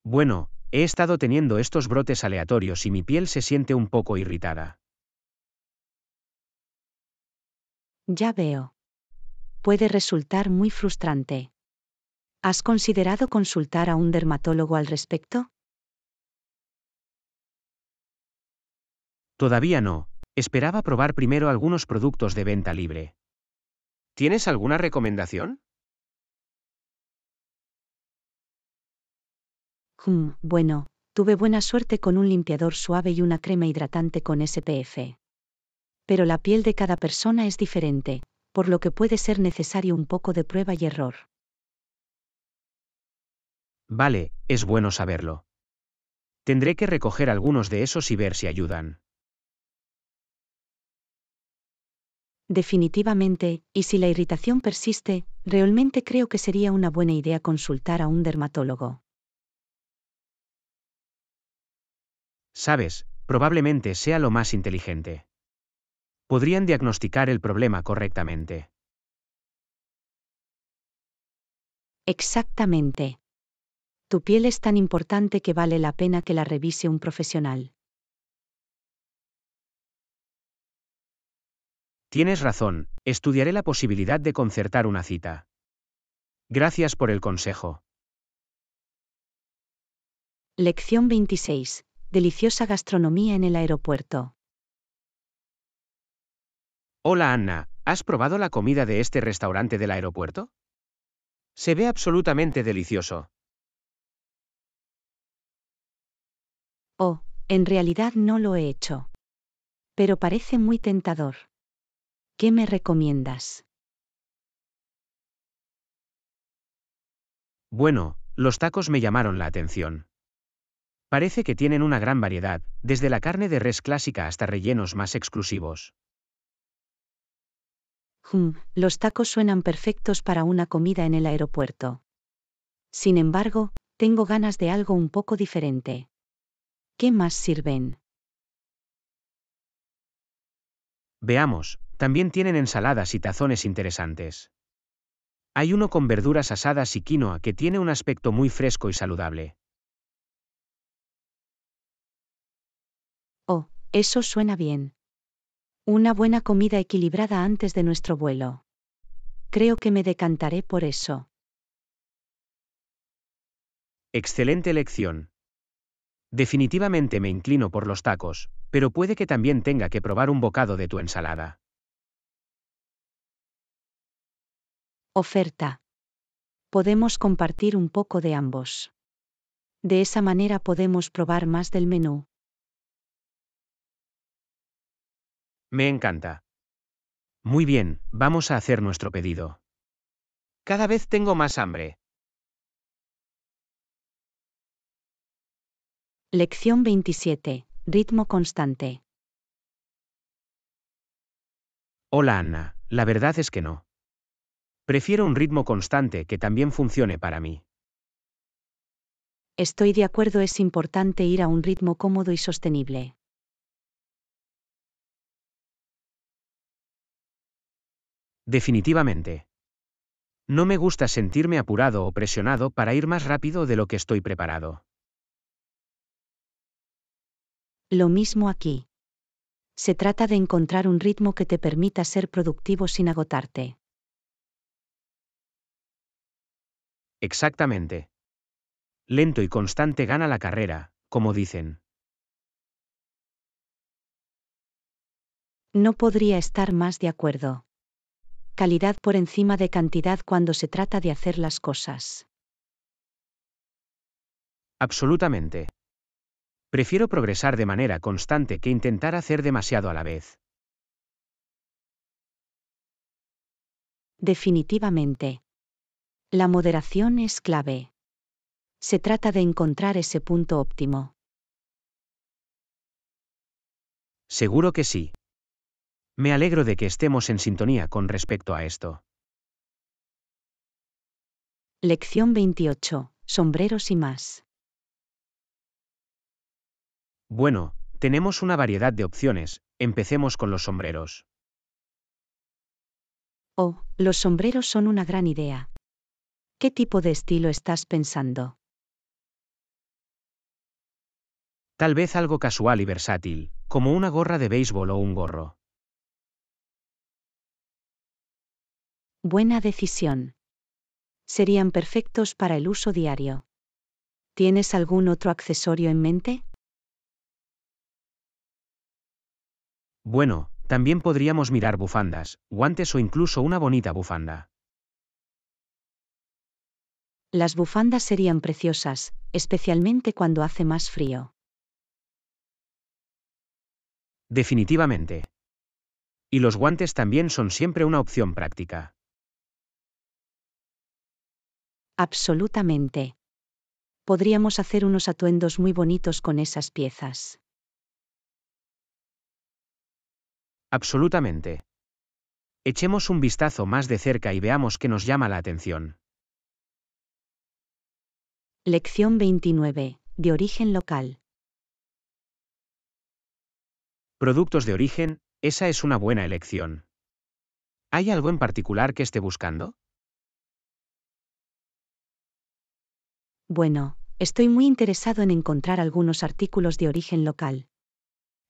Bueno, he estado teniendo estos brotes aleatorios y mi piel se siente un poco irritada. Ya veo. Puede resultar muy frustrante. ¿Has considerado consultar a un dermatólogo al respecto? Todavía no, esperaba probar primero algunos productos de venta libre. ¿Tienes alguna recomendación? Bueno, tuve buena suerte con un limpiador suave y una crema hidratante con SPF. Pero la piel de cada persona es diferente, por lo que puede ser necesario un poco de prueba y error. Vale, es bueno saberlo. Tendré que recoger algunos de esos y ver si ayudan. Definitivamente, y si la irritación persiste, realmente creo que sería una buena idea consultar a un dermatólogo. Sabes, probablemente sea lo más inteligente. Podrían diagnosticar el problema correctamente. Exactamente. Tu piel es tan importante que vale la pena que la revise un profesional. Tienes razón, estudiaré la posibilidad de concertar una cita. Gracias por el consejo. Lección 26. Deliciosa gastronomía en el aeropuerto. Hola Anna, ¿has probado la comida de este restaurante del aeropuerto? Se ve absolutamente delicioso. Oh, en realidad no lo he hecho. Pero parece muy tentador. ¿Qué me recomiendas? Bueno, los tacos me llamaron la atención. Parece que tienen una gran variedad, desde la carne de res clásica hasta rellenos más exclusivos. Los tacos suenan perfectos para una comida en el aeropuerto. Sin embargo, tengo ganas de algo un poco diferente. ¿Qué más sirven? Veamos, también tienen ensaladas y tazones interesantes. Hay uno con verduras asadas y quinoa que tiene un aspecto muy fresco y saludable. Eso suena bien. Una buena comida equilibrada antes de nuestro vuelo. Creo que me decantaré por eso. Excelente elección. Definitivamente me inclino por los tacos, pero puede que también tenga que probar un bocado de tu ensalada. Oferta. Podemos compartir un poco de ambos. De esa manera podemos probar más del menú. Me encanta. Muy bien, vamos a hacer nuestro pedido. Cada vez tengo más hambre. Lección 27. Ritmo constante. Hola Anna, la verdad es que no. Prefiero un ritmo constante que también funcione para mí. Estoy de acuerdo, es importante ir a un ritmo cómodo y sostenible. Definitivamente. No me gusta sentirme apurado o presionado para ir más rápido de lo que estoy preparado. Lo mismo aquí. Se trata de encontrar un ritmo que te permita ser productivo sin agotarte. Exactamente. Lento y constante gana la carrera, como dicen. No podría estar más de acuerdo. Calidad por encima de cantidad cuando se trata de hacer las cosas. Absolutamente. Prefiero progresar de manera constante que intentar hacer demasiado a la vez. Definitivamente. La moderación es clave. Se trata de encontrar ese punto óptimo. Seguro que sí. Me alegro de que estemos en sintonía con respecto a esto. Lección 28. Sombreros y más. Bueno, tenemos una variedad de opciones, empecemos con los sombreros. Oh, los sombreros son una gran idea. ¿Qué tipo de estilo estás pensando? Tal vez algo casual y versátil, como una gorra de béisbol o un gorro. Buena decisión. Serían perfectos para el uso diario. ¿Tienes algún otro accesorio en mente? Bueno, también podríamos mirar bufandas, guantes o incluso una bonita bufanda. Las bufandas serían preciosas, especialmente cuando hace más frío. Definitivamente. Y los guantes también son siempre una opción práctica. Absolutamente. Podríamos hacer unos atuendos muy bonitos con esas piezas. Absolutamente. Echemos un vistazo más de cerca y veamos qué nos llama la atención. Lección 29. De origen local. Productos de origen, esa es una buena elección. ¿Hay algo en particular que esté buscando? Bueno, estoy muy interesado en encontrar algunos artículos de origen local.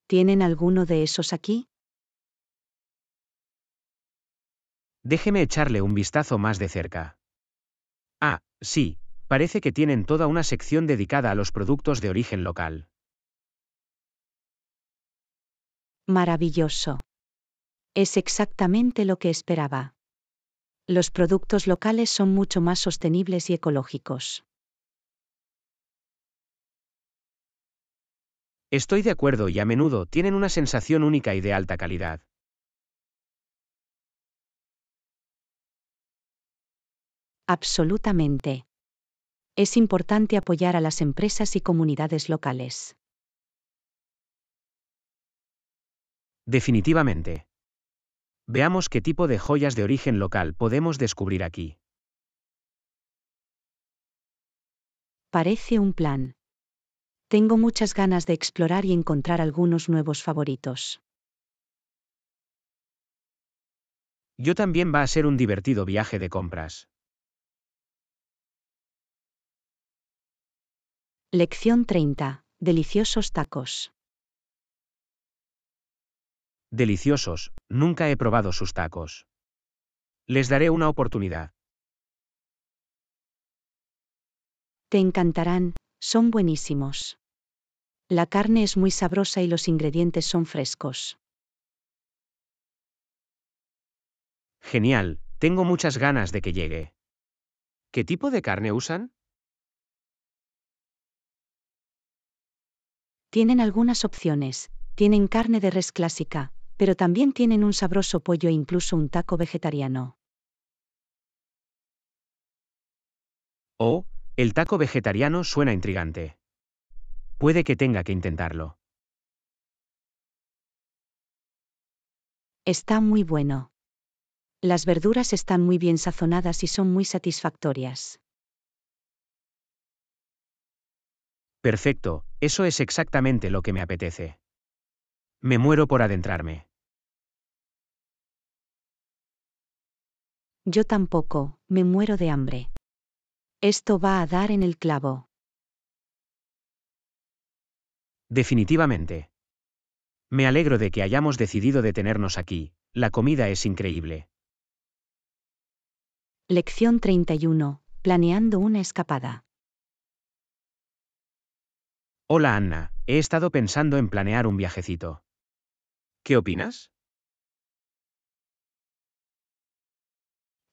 ¿Tienen alguno de esos aquí? Déjeme echarle un vistazo más de cerca. Ah, sí, parece que tienen toda una sección dedicada a los productos de origen local. Maravilloso. Es exactamente lo que esperaba. Los productos locales son mucho más sostenibles y ecológicos. Estoy de acuerdo y a menudo tienen una sensación única y de alta calidad. Absolutamente. Es importante apoyar a las empresas y comunidades locales. Definitivamente. Veamos qué tipo de joyas de origen local podemos descubrir aquí. Parece un plan. Tengo muchas ganas de explorar y encontrar algunos nuevos favoritos. Yo también va a ser un divertido viaje de compras. Lección 30. Deliciosos tacos. Deliciosos, nunca he probado sus tacos. Les daré una oportunidad. Te encantarán, son buenísimos. La carne es muy sabrosa y los ingredientes son frescos. Genial, tengo muchas ganas de que llegue. ¿Qué tipo de carne usan? Tienen algunas opciones, tienen carne de res clásica, pero también tienen un sabroso pollo e incluso un taco vegetariano. Oh, el taco vegetariano suena intrigante. Puede que tenga que intentarlo. Está muy bueno. Las verduras están muy bien sazonadas y son muy satisfactorias. Perfecto, eso es exactamente lo que me apetece. Me muero por adentrarme. Yo tampoco, me muero de hambre. Esto va a dar en el clavo. Definitivamente. Me alegro de que hayamos decidido detenernos aquí, la comida es increíble. Lección 31. Planeando una escapada. Hola Anna, he estado pensando en planear un viajecito. ¿Qué opinas?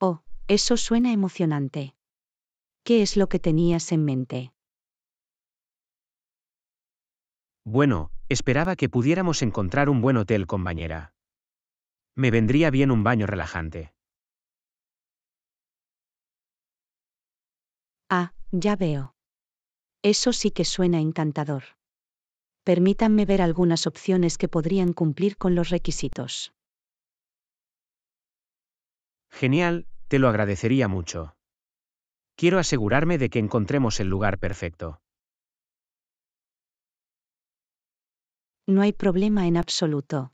Oh, eso suena emocionante. ¿Qué es lo que tenías en mente? Bueno, esperaba que pudiéramos encontrar un buen hotel con bañera. Me vendría bien un baño relajante. Ah, ya veo. Eso sí que suena encantador. Permítanme ver algunas opciones que podrían cumplir con los requisitos. Genial, te lo agradecería mucho. Quiero asegurarme de que encontremos el lugar perfecto. No hay problema en absoluto.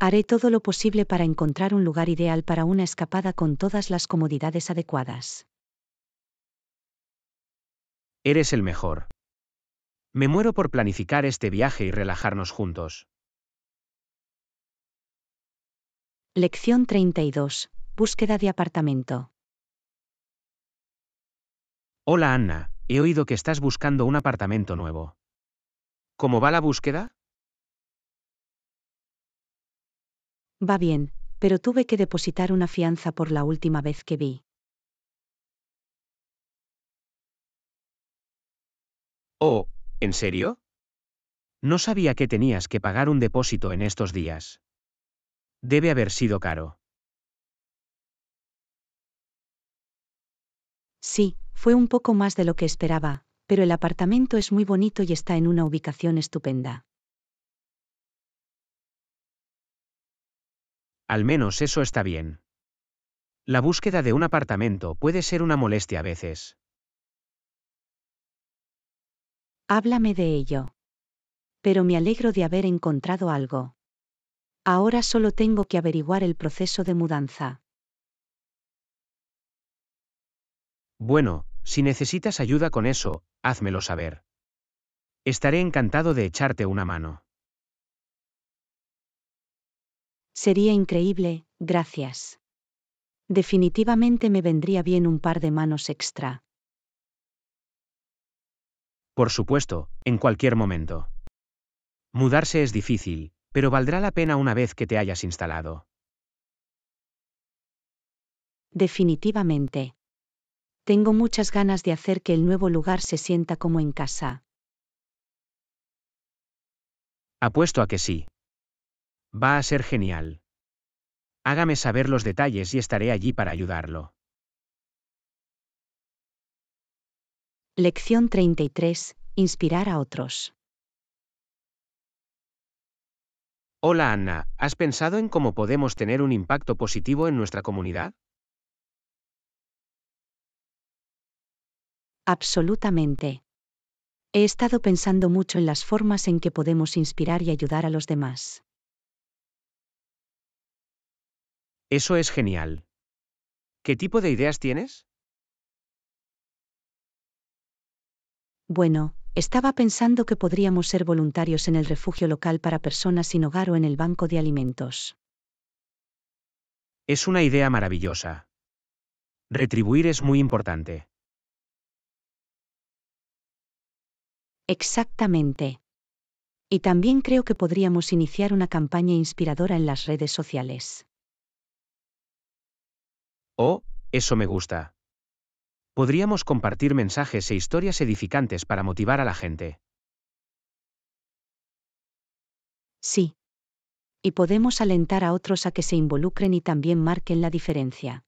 Haré todo lo posible para encontrar un lugar ideal para una escapada con todas las comodidades adecuadas. Eres el mejor. Me muero por planificar este viaje y relajarnos juntos. Lección 32. Búsqueda de apartamento. Hola Anna, he oído que estás buscando un apartamento nuevo. ¿Cómo va la búsqueda? Va bien, pero tuve que depositar una fianza por la última vez que vi. Oh, ¿en serio? No sabía que tenías que pagar un depósito en estos días. Debe haber sido caro. Sí, fue un poco más de lo que esperaba, pero el apartamento es muy bonito y está en una ubicación estupenda. Al menos eso está bien. La búsqueda de un apartamento puede ser una molestia a veces. Háblame de ello. Pero me alegro de haber encontrado algo. Ahora solo tengo que averiguar el proceso de mudanza. Bueno, si necesitas ayuda con eso, házmelo saber. Estaré encantado de echarte una mano. Sería increíble, gracias. Definitivamente me vendría bien un par de manos extra. Por supuesto, en cualquier momento. Mudarse es difícil, pero valdrá la pena una vez que te hayas instalado. Definitivamente. Tengo muchas ganas de hacer que el nuevo lugar se sienta como en casa. Apuesto a que sí. Va a ser genial. Hágame saber los detalles y estaré allí para ayudarlo. Lección 33. Inspirar a otros. Hola Anna, ¿has pensado en cómo podemos tener un impacto positivo en nuestra comunidad? Absolutamente. He estado pensando mucho en las formas en que podemos inspirar y ayudar a los demás. Eso es genial. ¿Qué tipo de ideas tienes? Bueno, Estaba pensando que podríamos ser voluntarios en el refugio local para personas sin hogar o en el banco de alimentos. Es una idea maravillosa. Retribuir es muy importante. Exactamente. Y también creo que podríamos iniciar una campaña inspiradora en las redes sociales. Oh, eso me gusta. Podríamos compartir mensajes e historias edificantes para motivar a la gente. Sí. Y podemos alentar a otros a que se involucren y también marquen la diferencia.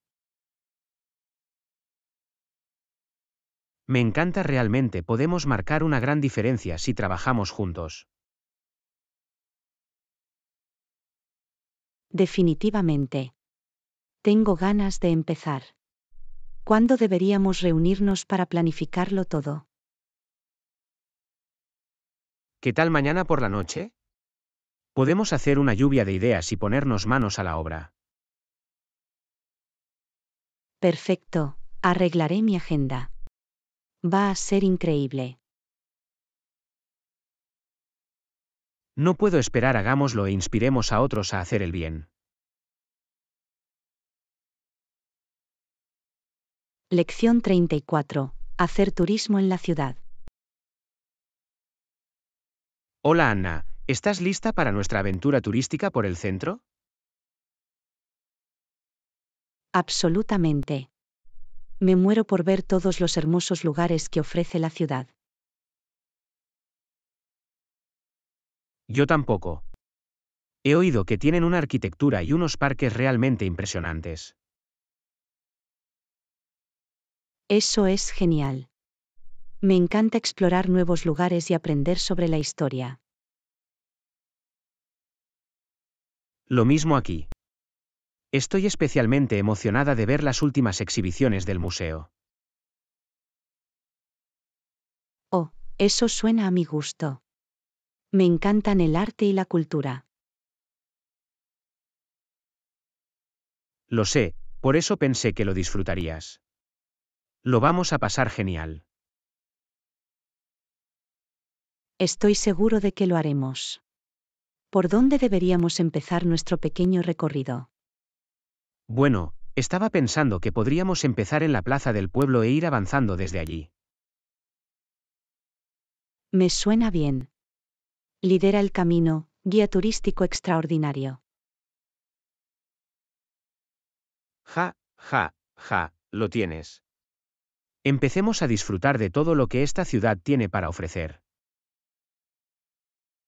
Me encanta realmente, podemos marcar una gran diferencia si trabajamos juntos. Definitivamente. Tengo ganas de empezar. ¿Cuándo deberíamos reunirnos para planificarlo todo? ¿Qué tal mañana por la noche? Podemos hacer una lluvia de ideas y ponernos manos a la obra. Perfecto, arreglaré mi agenda. Va a ser increíble. No puedo esperar, hagámoslo e inspiremos a otros a hacer el bien. Lección 34. Hacer turismo en la ciudad. Hola Anna, ¿estás lista para nuestra aventura turística por el centro? Absolutamente. Me muero por ver todos los hermosos lugares que ofrece la ciudad. Yo tampoco. He oído que tienen una arquitectura y unos parques realmente impresionantes. Eso es genial. Me encanta explorar nuevos lugares y aprender sobre la historia. Lo mismo aquí. Estoy especialmente emocionada de ver las últimas exhibiciones del museo. Oh, eso suena a mi gusto. Me encantan el arte y la cultura. Lo sé, por eso pensé que lo disfrutarías. Lo vamos a pasar genial. Estoy seguro de que lo haremos. ¿Por dónde deberíamos empezar nuestro pequeño recorrido? Bueno, estaba pensando que podríamos empezar en la plaza del pueblo e ir avanzando desde allí. Me suena bien. Lidera el camino, guía turístico extraordinario. Ja, ja, ja, lo tienes. Empecemos a disfrutar de todo lo que esta ciudad tiene para ofrecer.